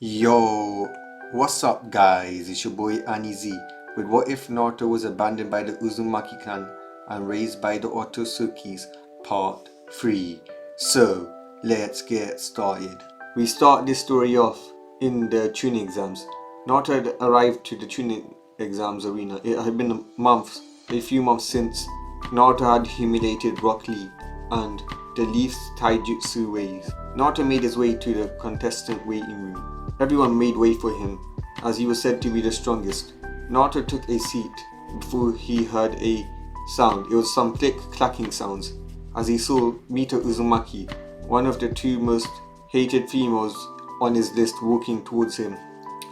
Yo, what's up guys? It's your boy Anizi with What If Naruto was abandoned by the Uzumaki clan and raised by the Otsutsukis part 3. So, let's get started. We start this story off in the tuning exams. Naruto had arrived to the tuning exams arena. It had been a few months since Naruto had humiliated Rock Lee and the Leaf's taijutsu ways. Naruto made his way to the contestant waiting room. Everyone made way for him, as he was said to be the strongest. Naruto took a seat before he heard a sound. It was some click-clacking sounds, as he saw Mito Uzumaki, one of the two most hated females on his list, walking towards him.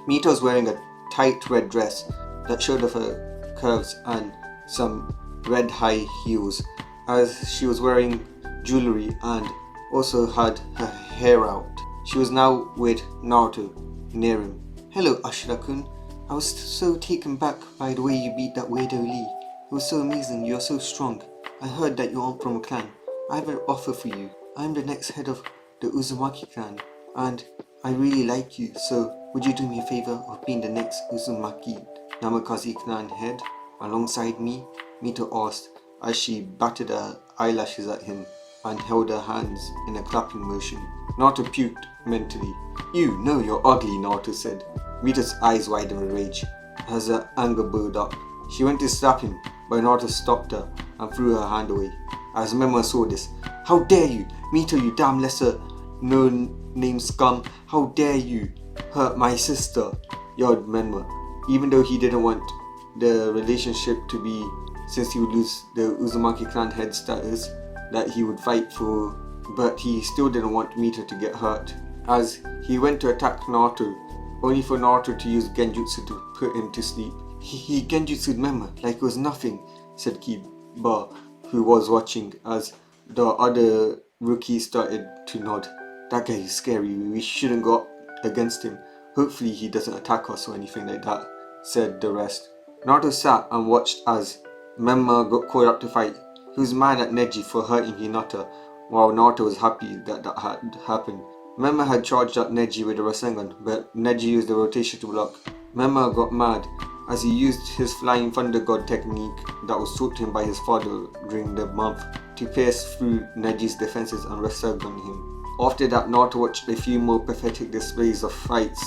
Mito was wearing a tight red dress that showed off her curves and some red high heels, as she was wearing jewelry and also had her hair out. She was now with Naruto, near him. "Hello, Ashura-kun. I was so taken back by the way you beat that weirdo Lee. It was so amazing. You're so strong. I heard that you aren't from a clan. I have an offer for you. I'm the next head of the Uzumaki clan, and I really like you, so would you do me a favor of being the next Uzumaki Namikaze clan head alongside me?" Mito asked, as she batted her eyelashes at him and held her hands in a clapping motion. Naruto puked mentally. "You know you're ugly," Naruto said. Mito's eyes widened with rage as her anger built up. She went to slap him, but Naruto stopped her and threw her hand away. As Memma saw this, "How dare you, Mito, you damn lesser no-name scum! How dare you hurt my sister!" yelled Memma. Even though he didn't want the relationship to be, since he would lose the Uzumaki clan head status that he would fight for, but he still didn't want Mito to get hurt. As he went to attack Naruto, only for Naruto to use genjutsu to put him to sleep. He genjutsu'd Memma like it was nothing," said Kiba, who was watching, as the other rookies started to nod. "That guy is scary. We shouldn't go up against him. Hopefully he doesn't attack us or anything like that," said the rest. Naruto sat and watched as Memma got called up to fight. He was mad at Neji for hurting Hinata, while Naruto was happy that had happened. Memma had charged at Neji with a Rasengan, but Neji used the rotation to block. Memma got mad as he used his Flying Thunder God technique that was taught to him by his father during the month to pierce through Neji's defenses and Rasengan him. After that, Naruto watched a few more pathetic displays of fights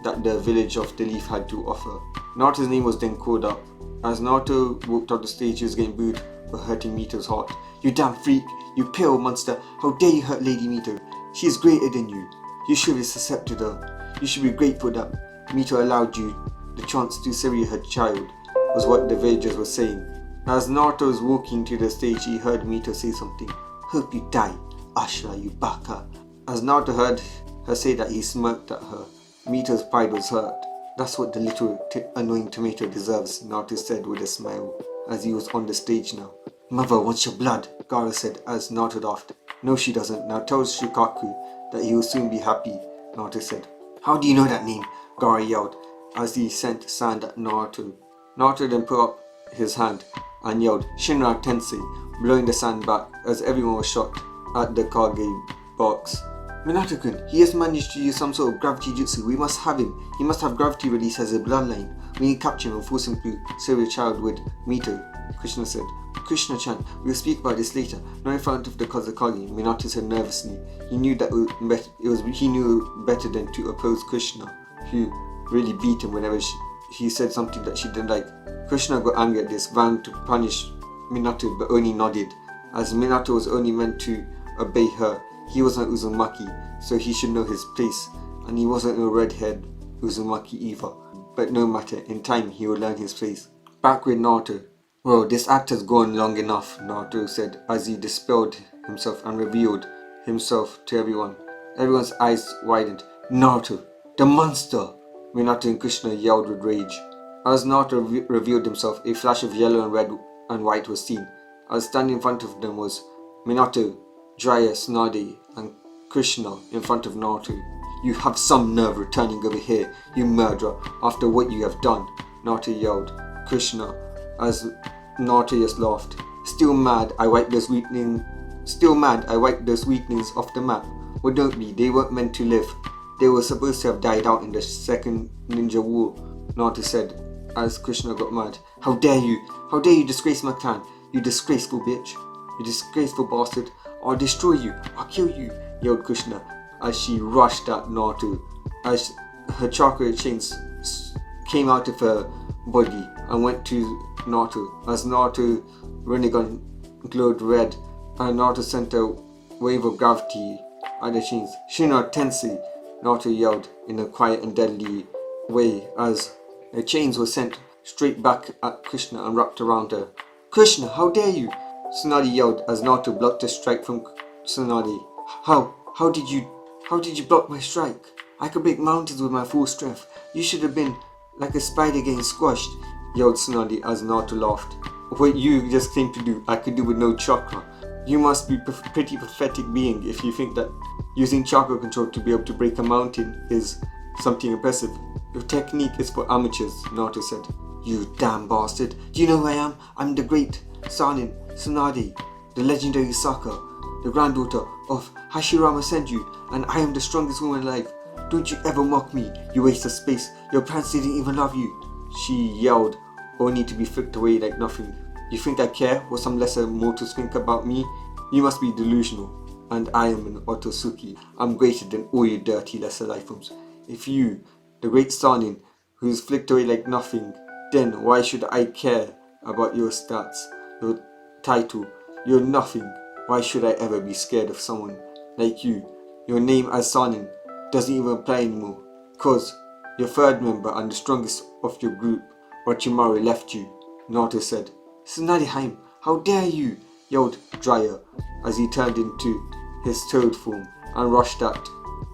that the village of the Leaf had to offer. Naruto's name was then called up. As Naruto walked off the stage, he was getting booed for hurting Mito's heart. "You damn freak! You pale monster! How dare you hurt Lady Mito! She is greater than you! You should have accepted her! You should be grateful that Mito allowed you the chance to marry her child," was what the villagers were saying. As Naruto was walking to the stage, he heard Mito say something. "Hope you die, Ashura, you baka." As Naruto heard her say that, he smirked at her. Mito's pride was hurt. "That's what the little annoying tomato deserves," Naruto said with a smile, as he was on the stage now. "Mother wants your blood," Gaara said as Naruto laughed. "No, she doesn't. Now tell Shukaku that he will soon be happy," Naruto said. "How do you know that name?" Gaara yelled as he sent sand at Naruto. Naruto then put up his hand and yelled, "Shinra Tensei," blowing the sand back as everyone was shocked at the Kage box. "Minato-kun, he has managed to use some sort of gravity jutsu. We must have him. He must have gravity release as a bloodline. We need to capture him and force him to share a child with Mito," Krishna said. "Krishna-chan, we'll speak about this later, not in front of the Kazakage," Minato said nervously. He knew he knew better than to oppose Krishna, who really beat him whenever he said something that she didn't like. Krishna got angry at this, vowing to punish Minato, but only nodded, as Minato was only meant to obey her. He wasn't Uzumaki, so he should know his place, and he wasn't a redhead Uzumaki either. But no matter, in time he would learn his place. Back with Naruto. "Well, this act has gone long enough," Naruto said as he dispelled himself and revealed himself to everyone. Everyone's eyes widened. "Naruto, the monster!" Minato and Krishna yelled with rage. As Naruto revealed himself, a flash of yellow and red and white was seen. As standing in front of them was Minato, Jiraiya, Tsunade, and Krishna in front of Naruto. "You have some nerve returning over here, you murderer, after what you have done," Naruto yelled. Krishna, as Naruto just laughed. Still mad I wiped those weaklings off the map. Well, don't be, they weren't meant to live." They were supposed to have died out in the second ninja war, Naruto said, as Krishna got mad. How dare you? How dare you disgrace my clan? You disgraceful bitch. You disgraceful bastard. I'll destroy you. I'll kill you, yelled Krishna as she rushed at Naruto. As her chakra chains came out of her body and went to Naruto. As Naruto Rinnegan glowed red, and Naruto sent a wave of gravity at the chains. Shino Tensei, Naruto yelled in a quiet and deadly way as the chains were sent straight back at Krishna and wrapped around her. Krishna, how dare you? Tsunade yelled as Naruto blocked a strike from Tsunade. How did you block my strike? I could break mountains with my full strength. You should have been like a spider getting squashed, yelled Tsunade as Naruto laughed. What you just claimed to do, I could do with no chakra. You must be pretty pathetic being if you think that using chakra control to be able to break a mountain is something impressive. Your technique is for amateurs, Naruto said. You damn bastard. Do you know who I am? I'm the great Sannin Tsunade, the legendary Sokka, the granddaughter of Hashirama Senju, and I am the strongest woman alive. Don't you ever mock me, you waste of space. Your parents didn't even love you, she yelled, only to be flicked away like nothing. You think I care what some lesser mortals think about me? You must be delusional, and I am an Otsutsuki. I'm greater than all your dirty lesser life forms. If you, the great Sannin, who is flicked away like nothing, then why should I care about your stats, your title, your nothing? Why should I ever be scared of someone like you? Your name as Sannin doesn't even apply anymore, cause your third member and the strongest of your group, Orochimaru, left you, Naruto said. Tsunade, how dare you? Yelled Jiraiya as he turned into his toad form and rushed at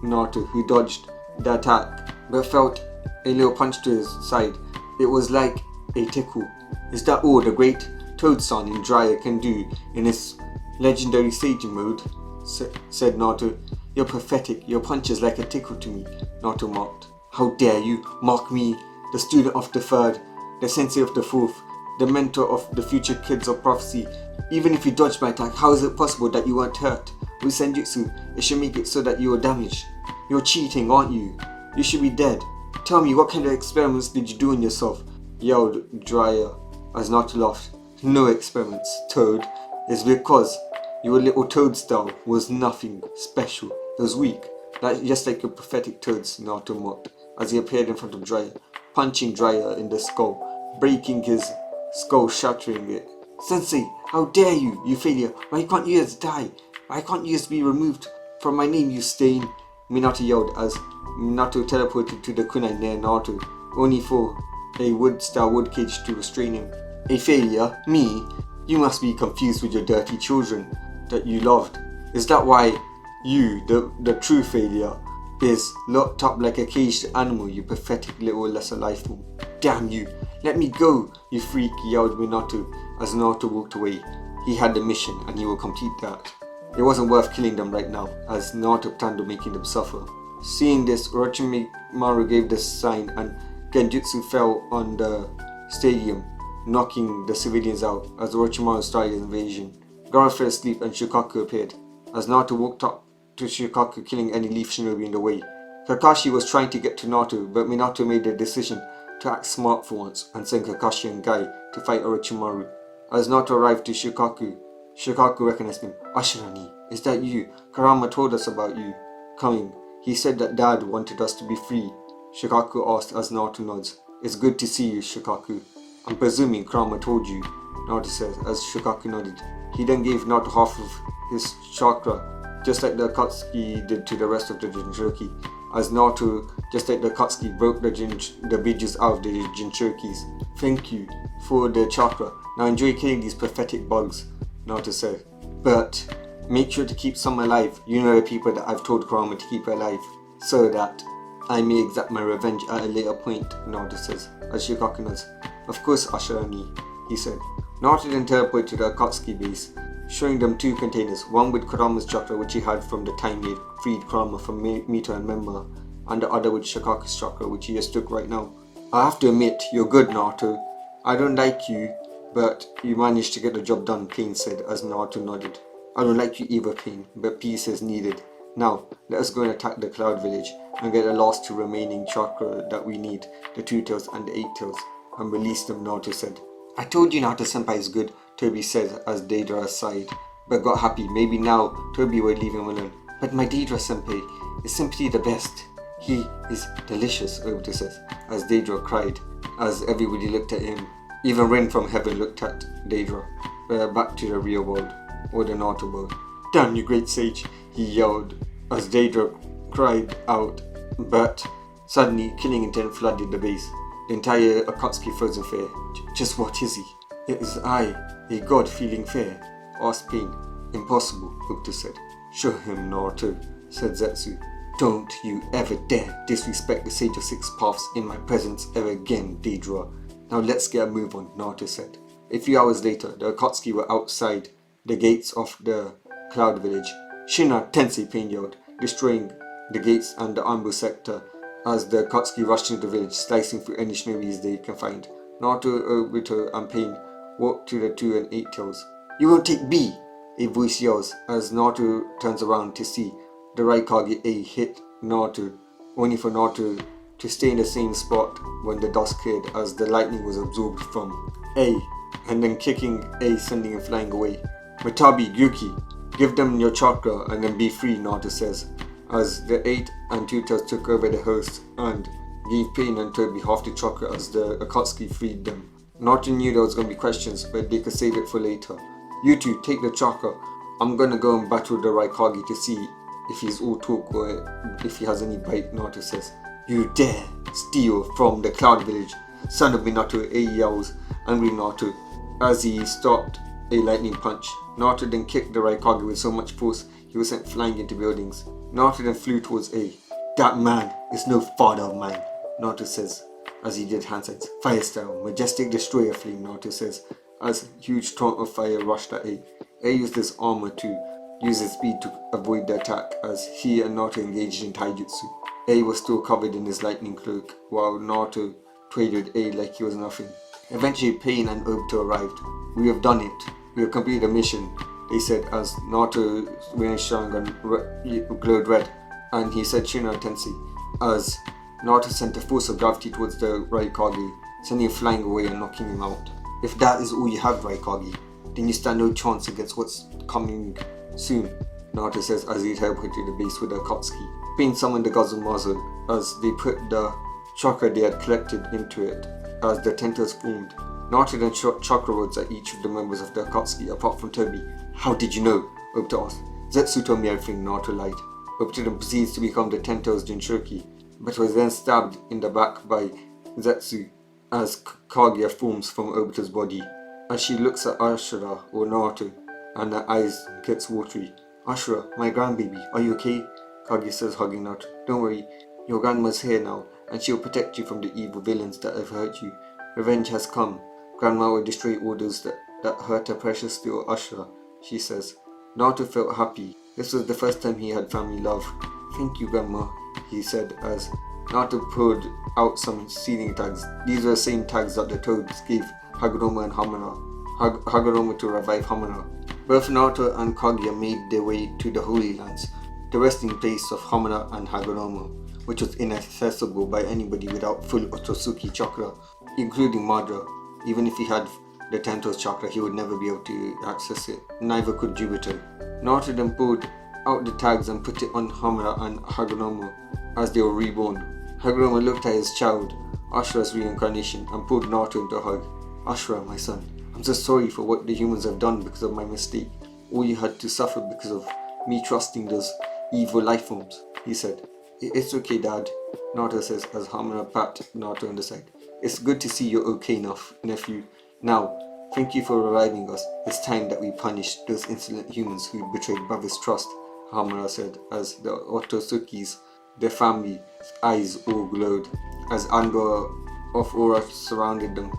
Naruto, who dodged the attack but felt a little punch to his side. It was like a tickle. Is that all the great Toad Sannin Jiraiya can do in his legendary Seijin mode? Said Naruto. You're pathetic. Your punch is like a tickle to me, Naruto mocked. How dare you mock me, the student of the third, the sensei of the fourth, the mentor of the future kids of prophecy. Even if you dodged my attack, how is it possible that you weren't hurt? With Senjutsu, it should make it so that you were damaged. You're cheating, aren't you? You should be dead. Tell me, what kind of experiments did you do on yourself? Yelled Jiraiya as Naruto laughed. No experiments, Toad. It's because your little toadstool was nothing special. It was weak. Just like your pathetic toads, Naruto mocked as he appeared in front of Jiraiya, punching Jiraiya in the skull, breaking his skull, shattering it. Sensei, how dare you, you failure! Why can't you just die? Why can't you just be removed from my name, you stain? Minato yelled as Minato teleported to the kunai near Naruto, only for a wood cage to restrain him. A failure? Me? You must be confused with your dirty children that you loved. Is that why you, the true failure, is locked up like a caged animal, you pathetic little lesser life form? Damn you! Let me go, you freak, yelled Minato as Naruto walked away. He had the mission and he will complete that. It wasn't worth killing them right now, as Naruto planned on making them suffer. Seeing this, Orochimaru gave the sign and Genjutsu fell on the stadium, knocking the civilians out as Orochimaru started his invasion. Gaara fell asleep and Shukaku appeared, as Naruto walked up to Shukaku, killing any leaf shinobi in the way. Kakashi was trying to get to Naruto, but Minato made the decision to act smart for once and send Kakashi and Gai to fight Orochimaru. As Naruto arrived to Shukaku, Shukaku recognized him. Ashura-ni, is that you? Karama told us about you coming. He said that Dad wanted us to be free. Shukaku asked as Naruto nods. It's good to see you, Shukaku. I'm presuming Karama told you, Naruto said as Shukaku nodded. He then gave Naruto half of his chakra, just like the Akatsuki did to the rest of the Jinchuriki, as Naruto, just like the Akatsuki, broke the bridges out of the Jinchurikis. Thank you for the chakra. Now enjoy killing these pathetic bugs, Naruto said. But make sure to keep some alive. You know the people that I've told Kurama to keep alive, so that I may exact my revenge at a later point, Naruto says, as Shukaku nods. Of course, Ashura-ni, he said. Naruto then teleported to the Akatsuki base, showing them two containers, one with Kurama's chakra which he had from the time he had freed Kurama from Mito and Memma, and the other with Shukaku's chakra which he just took right now. I have to admit, you're good, Naruto. I don't like you, but you managed to get the job done, Pain said as Naruto nodded. I don't like you either, Pain, but peace is needed. Now, let us go and attack the Cloud Village and get the last 2 remaining chakra that we need, the 2 tails and the 8 tails, and release them, Naruto said. I told you Naruto senpai is good, Toby said as Deidara sighed, but got happy. Maybe now Toby would leave him alone. But my Deidara senpai is simply the best. He is delicious, Obito says, as Deidara cried, as everybody looked at him. Even Rin from heaven looked at Deidara. Back to the real world, or the Naruto world. Damn you great sage, he yelled, as Deidara cried out, but suddenly killing intent flooded the base. The entire Akatsuki froze in fear. Just what is he? It is I, a god feeling fear, asked Pain. Impossible, Obito said. Show him, Naruto, said Zetsu. Don't you ever dare disrespect the Sage of Six Paths in my presence ever again, Deidara. Now let's get a move on, Naruto said. A few hours later, the Akatsuki were outside the gates of the Cloud Village. Shina Tensei, Pain yelled, destroying the gates and the ambush sector as the Akatsuki rushed into the village, slicing through any shinobi's they can find. Naruto, Obito, and Pain walked to the 2 and 8 tails. You won't take B! A voice yells as Naruto turns around to see the Raikage A hit Naruto, only for Naruto to stay in the same spot when the dust cleared as the lightning was absorbed from A, and then kicking A, sending him flying away. Matabi, Gyuki, give them your chakra and then be free, Naruto says, as the 8 and 2 tails took over the host and gave Pain and Toby half the chakra as the Akatsuki freed them. Naruto knew there was going to be questions, but they could save it for later. You two, take the chakra. I'm gonna go and battle the Raikage to see if he's all talk or if he has any bite, Naruto says. You dare steal from the Cloud Village, son of Minato, A yells, angry Naruto, as he stopped a lightning punch. Naruto then kicked the Raikage with so much force he was sent flying into buildings. Naruto then flew towards A. That man is no father of mine, Naruto says, as he did hand signs. Fire style, majestic destroyer flame, Naruto says, as huge torrent of fire rushed at A. A used his armor to use his speed to avoid the attack as he and Naruto engaged in taijutsu. A was still covered in his lightning cloak while Naruto played with A like he was nothing. Eventually Pain and Obito arrived. We have done it. We have completed the mission, they said as Naruto's Sharingan glowed red, and he said Shina Tensei as Naruto sent a force of gravity towards the Raikage, sending him flying away and knocking him out. If that is all you have, Raikage, then you stand no chance against what's coming soon, Naruto says as he teleported to the base with the Akatsuki. Pain summoned the Gazumazu as they put the chakra they had collected into it as the tentacles formed. Naruto then shot chakra rods at each of the members of the Akatsuki apart from Toby. How did you know? Obito asked. Zetsu told me everything, Naruto lied. Obito then proceeds to become the Ten-Tails Jinchuriki, but was then stabbed in the back by Zetsu as Kaguya forms from Obito's body. As she looks at Ashura or Naruto, and her eyes gets watery. Ashura, my grandbaby, are you okay? Kaguya says, hugging Naruto. Don't worry, your grandma's here now, and she'll protect you from the evil villains that have hurt you. Revenge has come. Grandma will destroy all those that hurt her precious little Ashura, she says. Naruto felt happy. This was the first time he had family love. Thank you, Grandma, he said as Naruto pulled out some sealing tags. These were the same tags that the toads gave Hagoromo and Hamura. Hagoromo to revive Hamura. Both Naruto and Kaguya made their way to the Holy Lands, the resting place of Hamura and Hagoromo, which was inaccessible by anybody without full Otsutsuki chakra, including Madara. Even if he had the Tento's chakra, he would never be able to access it. Neither could Jupiter. Naruto then pulled out the tags and put it on Hamura and Hagoromo as they were reborn. Hagoromo looked at his child, Ashura's reincarnation, and pulled Naruto into a hug. Ashura, my son, I'm so sorry for what the humans have done because of my mistake. All you had to suffer because of me trusting those evil life forms, he said. It's okay, Dad, Naruto says as Hamura pat Naruto on the side. It's good to see you're okay enough, nephew. Now, thank you for reviving us. It's time that we punish those insolent humans who betrayed brother's trust, Hamura said as the Otsutsukis, their family's eyes all glowed as anger of aura surrounded them.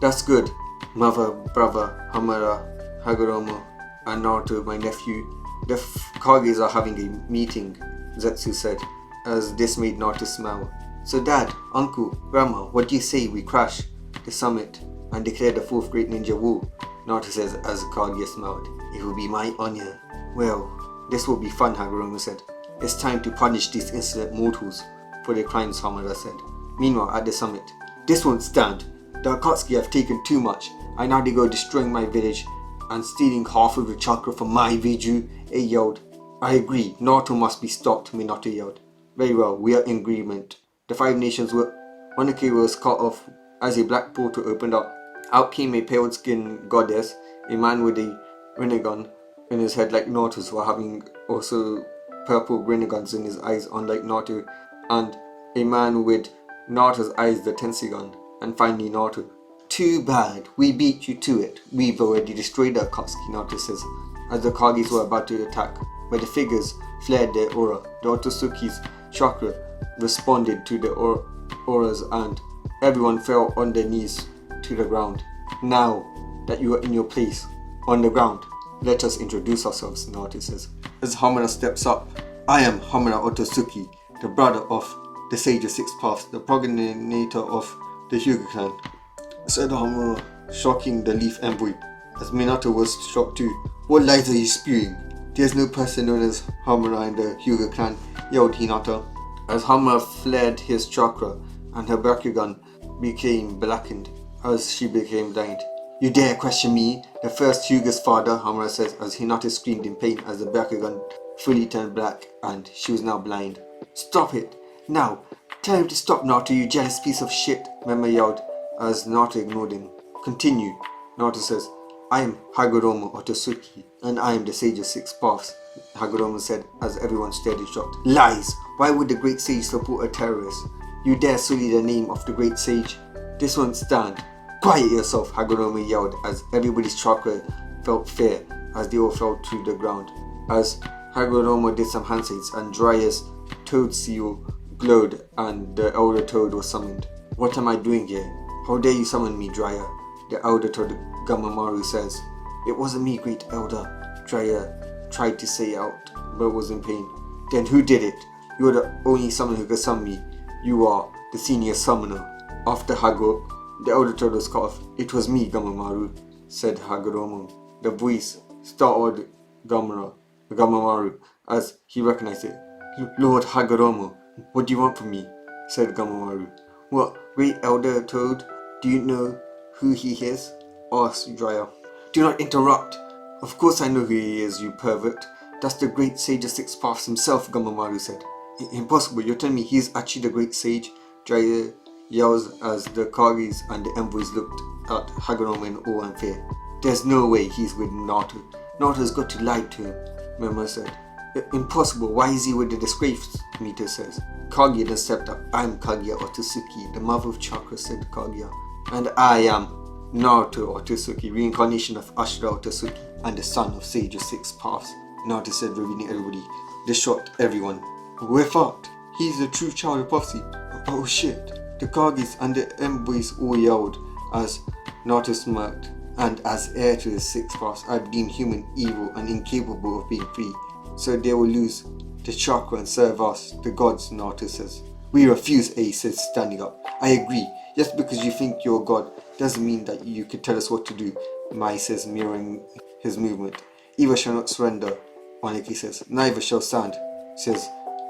That's good, mother, brother, Hamura, Hagoromo, and Naruto, my nephew. The Kages are having a meeting, Zetsu said, as this made Naruto smile. So Dad, Uncle, Grandma, what do you say we crash the summit and declare the 4th Great Ninja War? Naruto says as Kaguya smiled. It will be my honor. Well, This will be fun, Hagoromo said. It's time to punish these insolent mortals for their crimes, Hamura said. Meanwhile, at the summit, this won't stand. The Akatsuki have taken too much, and now they go destroying my village and stealing half of the chakra from my Viju, he yelled. I agree, Naruto must be stopped, Minato yelled. Very well, we are in agreement. The 5 nations were... Onake was cut off as a black portal opened up. Out came a pale-skinned goddess, a man with a rinnegan in his head like Naruto's, while having also purple rinnegans in his eyes unlike Naruto, and a man with Naruto's eyes, the Tensegan, and finally Naruto. Too bad, we beat you to it. We've already destroyed the Akatsuki, Naruto says, as the Kagis were about to attack, but the figures flared their aura. The Otsutsuki's chakra responded to the auras and everyone fell on their knees to the ground. Now that you are in your place, on the ground, let us introduce ourselves, Naruto says. As Hamura steps up, I am Hamura Otsutsuki, the brother of the Sage of Six Paths, the progenitor of the Hyuga clan, said Hamura, shocking the Leaf Envoy, as Minato was shocked too. What lies are you spewing? There's no person known as Hamura in the Hyuga clan, yelled Hinata, as Hamura flared his chakra and her Bakugan became blackened as she became blind. You dare question me, the first Hyuga's father, Hamura says, as Hinata screamed in pain as the Bakugan fully turned black and she was now blind. Stop it! Now! Tell him to stop, Naruto, you jealous piece of shit, Mema yelled as Naruto ignored him. Continue, Naruto says. I am Hagoromo Otsutsuki, and I am the Sage of Six Paths, Hagoromo said as everyone stared in shock. Lies! Why would the Great Sage support a terrorist? You dare sully the name of the Great Sage? This won't stand. Quiet yourself, Hagoromo yelled as everybody's chakra felt fear as they all fell to the ground. As Hagoromo did some handshakes and Dryer's toad seal glowed and the Elder Toad was summoned. What am I doing here? How dare you summon me, Dryer? The Elder Toad Gamamaru says. It wasn't me, Great Elder, Dryer tried to say out, but was in pain. Then who did it? You are the only summoner who can summon me. You are the senior summoner. After the Elder Toad was cut off. It was me, Gamamaru, said Hagoromo. The voice startled Gamamaru as he recognized it. Lord Hagoromo, what do you want from me? Said Gamamaru. What, Great Elder Toad? Do you know who he is? Asked Dryer. Do not interrupt. Of course I know who he is, you pervert. That's the Great Sage of Six Paths himself, Gamamaru said. Impossible, you're telling me he's actually the Great Sage? Dryer yells as the Kagis and the envoys looked at Hagoromo in awe and fear. There's no way he's with Naruto. Naruto's got to lie to him, Mema said. Impossible, why is he with the disgrace? Mito says. Kaguya then stepped up. I'm Kaguya Otsutsuki, the mother of chakra, said Kaguya. And I am Naruto Otsutsuki, reincarnation of Ashura Otsutsuki, and the son of Sage of Six Paths, Naruto said, revealing everybody. This shocked everyone. We're fucked. He's the true child of prophecy. Oh shit. The Kagis and the envoys all yelled as Naruto smirked. And as heir to the Six Paths, I've deemed human evil and incapable of being free. So they will lose the chakra and serve us, the gods, Naruto says. We refuse, Ace says, standing up. I agree. Just because you think you're a god doesn't mean that you can tell us what to do, Mai says, mirroring his movement. Eva shall not surrender, Oniki says. Neither shall stand, says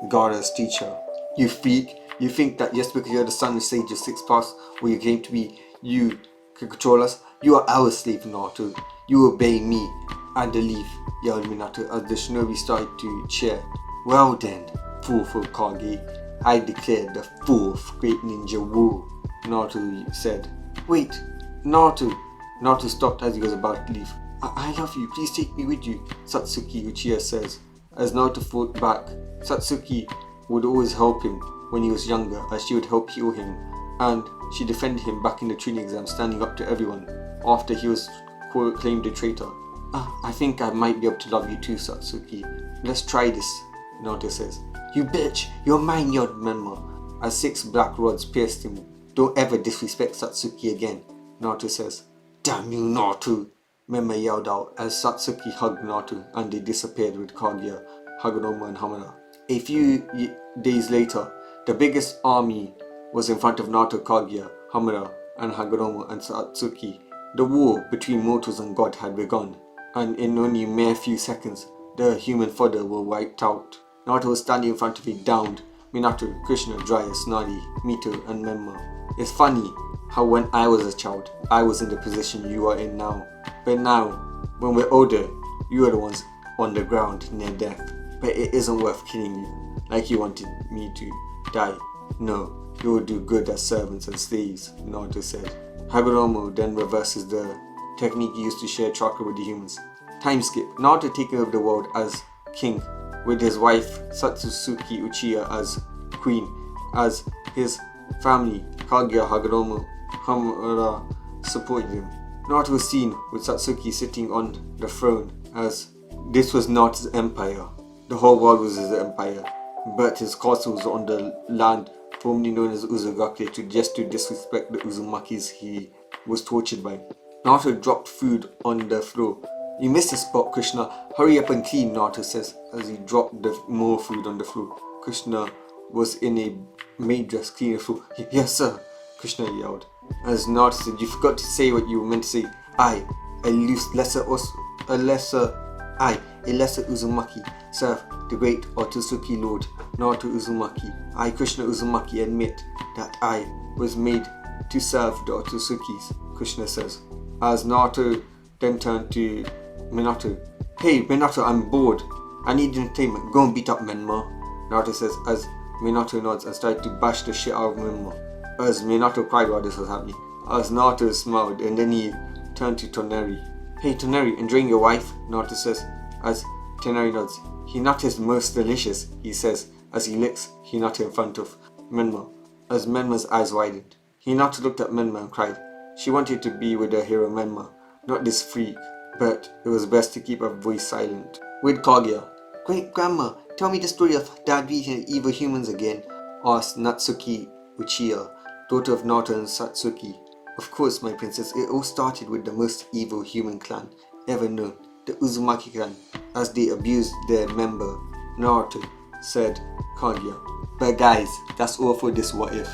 Gaara's teacher. You freak. You think that just because you're the son of Sage of Six Paths, or you came to be, you can control us? You are our slave, Naruto. You obey me. And the leaf, yelled Minato as the shinobi started to cheer. Well then, fourth Kage, I declare the fourth great ninja war, Naruto said. Wait, Naruto. Naruto stopped as he was about to leave. I love you, please take me with you, Satsuki Uchiha says. As Naruto fought back, Satsuki would always help him when he was younger, as she would help heal him, and she defended him back in the training exam, standing up to everyone after he was claimed a traitor. I think I might be able to love you too, Satsuki. Let's try this, Naruto says. You bitch, you're mine, yelled Menma, as 6 black rods pierced him. Don't ever disrespect Satsuki again, Naruto says. Damn you, Naruto, Menma yelled out as Satsuki hugged Naruto and they disappeared with Kaguya, Hagoromo and Hamura. A few days later, the biggest army was in front of Naruto, Kaguya, Hamura and Hagoromo and Satsuki. The war between mortals and God had begun, and in only a mere few seconds, the human fodder were wiped out. Naruto was standing in front of a downed Minato, Krishna, Jiraiya, Snarly, Mito, and Menma. It's funny how when I was a child, I was in the position you are in now. But now, when we're older, you are the ones on the ground near death. But it isn't worth killing you, like you wanted me to die. No, you will do good as servants and slaves, Naruto said. Hagoromo then reverses the technique used to share chakra with the humans. Time skip. Naruto taking over the world as king, with his wife Otsutsuki Uchiha as queen, as his family Kaguya, Hagoromo, Hamura supported him. Naruto was seen with Satsuki sitting on the throne, as this was not his empire. The whole world was his empire, but his castle was on the land formerly known as Uzumaki to disrespect the Uzumakis he was tortured by. Naruto dropped food on the floor. You missed a spot, Krishna. Hurry up and clean, Naruto says as he dropped more food on the floor. Krishna was in a maid dress cleaning the floor. Yes, sir, Krishna yelled. As Naruto said, you forgot to say what you were meant to say. A lesser Uzumaki, serve the great Otsutsuki Lord, Naruto Uzumaki. I, Krishna Uzumaki, admit that I was made to serve the Otsutsuki's, Krishna says. As Naruto then turned to Minato. Hey, Minato, I'm bored. I need entertainment. Go and beat up Menma, Naruto says as Minato nods and started to bash the shit out of Menma. As Minato cried while this was happening. As Naruto smiled and then he turned to Toneri. Hey Toneri, enjoying your wife? Naruto says as Toneri nods. Hinata's most delicious, he says as he licks Hinata in front of Menma. As Menma's eyes widened. Hinata looked at Menma and cried. She wanted to be with her hero Menma, not this freak, but it was best to keep her voice silent. With Kaguya. Great grandma, tell me the story of Dad beating the evil humans again, asked Natsuki Uchiha, daughter of Naruto and Satsuki. Of course, my princess, it all started with the most evil human clan ever known, the Uzumaki clan, as they abused their member, Naruto, said Kaguya. But guys, that's all for this what if.